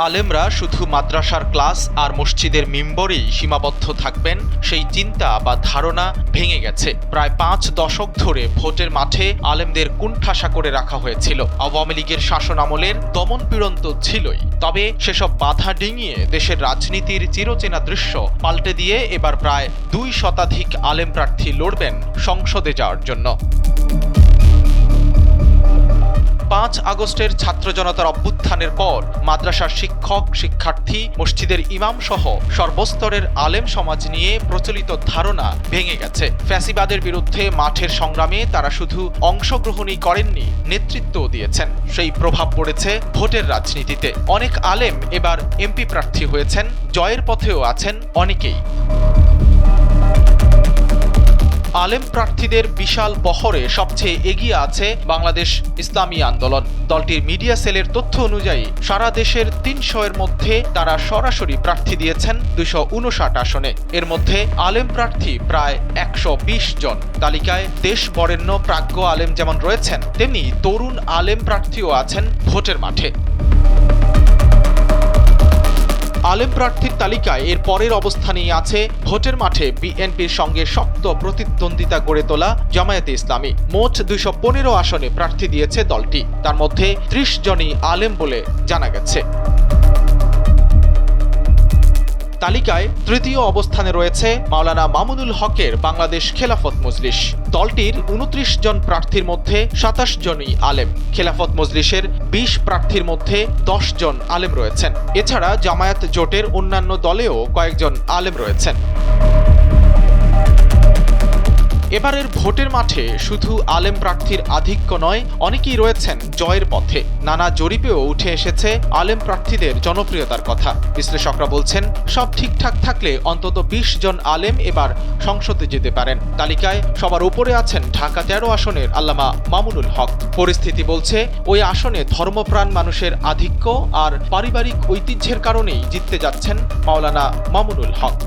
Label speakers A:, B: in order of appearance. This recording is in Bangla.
A: আলেমরা শুধু মাদ্রাসার ক্লাস আর মসজিদের মিম্বরেই সীমাবদ্ধ থাকবেন সেই চিন্তা বা ধারণা ভেঙে গেছে। প্রায় 5 দশক ধরে ভোটের মাঠে আলেমদের কুণ্ঠাসা করে রাখা হয়েছিল। আওয়ামী লীগের শাসন আমলের দমনপীড়ন তো ছিলই, তবে সেসব বাধা ডিঙিয়ে দেশের রাজনীতির চিরচেনা দৃশ্য পাল্টে দিয়ে এবার প্রায় 2 শতাধিক আলেম প্রার্থী লড়বেন সংসদে যাওয়ার জন্য। 5 আগস্টের ছাত্র জনতার অভ্যুত্থানের পর মাদ্রাসার শিক্ষক, শিক্ষার্থী, মসজিদের ইমাম সহ সর্বস্তরের আলেম সমাজ নিয়ে প্রচলিত ধারণা ভেঙে গেছে। ফ্যাসিবাদের বিরুদ্ধে মাঠের সংগ্রামে তারা শুধু অংশগ্রহণই করেননি, নেতৃত্বও দিয়েছেন। সেই প্রভাব পড়েছে ভোটের রাজনীতিতে। অনেক আলেম এবার এমপি প্রার্থী হয়েছেন, জয়ের পথেও আছেন অনেকেই। আলেম প্রার্থীদের বিশাল বহরে সবচেয়ে এগিয়ে আছে বাংলাদেশ ইসলামী আন্দোলন। দলটির মিডিয়া সেলের তথ্য অনুযায়ী সারা দেশের 300-এর মধ্যে তারা সরাসরি প্রার্থী দিয়েছেন 259 আসনে। এর মধ্যে আলেম প্রার্থী প্রায় 120 জন। তালিকায় দেশ বরেণ্য প্রাজ্ঞ আলেম যেমন রয়েছেন, তেমনি তরুণ আলেম প্রার্থীও আছেন ভোটের মাঠে। আলেম প্রার্থীর তালিকায় এর পরের অবস্থানেই আছে ভোটের মাঠে বিএনপির সঙ্গে শক্ত প্রতিদ্বন্দ্বিতা গড়ে তোলা জামায়াতে ইসলামী। মোট 215 আসনে প্রার্থী দিয়েছে দলটি, তার মধ্যে 30 জনই আলেম বলে জানা গেছে। তালিকায় তৃতীয় অবস্থানে রয়েছে মাওলানা মামুনুল হকের বাংলাদেশ খেলাফত মজলিস। দলটির 29 জন প্রার্থীর মধ্যে 27 জনই আলেম। খেলাফত মজলিসের 20 প্রার্থীর মধ্যে 10 জন আলেম রয়েছেন। এছাড়া জামায়াত জোটের অন্যান্য দলেও কয়েকজন আলেম রয়েছেন। এবারের ভোটের মাঠে শুধু আলেম প্রার্থীর আধিক্য নয়, অনেকেই রয়েছেন জয়ের পথে। নানা জরিপেও উঠে এসেছে আলেম প্রার্থীদের জনপ্রিয়তার কথা। বিশ্লেষকরা বলছেন, সব ঠিকঠাক থাকলে অন্তত 20 জন আলেম এবার সংসদে যেতে পারেন। তালিকায় সবার উপরে আছেন ঢাকা 13 আসনের আল্লামা মামুনুল হক। পরিস্থিতি বলছে ওই আসনে ধর্মপ্রাণ মানুষের আধিক্য আর পারিবারিক ঐতিহ্যের কারণেই জিততে যাচ্ছেন মাওলানা মামুনুল হক।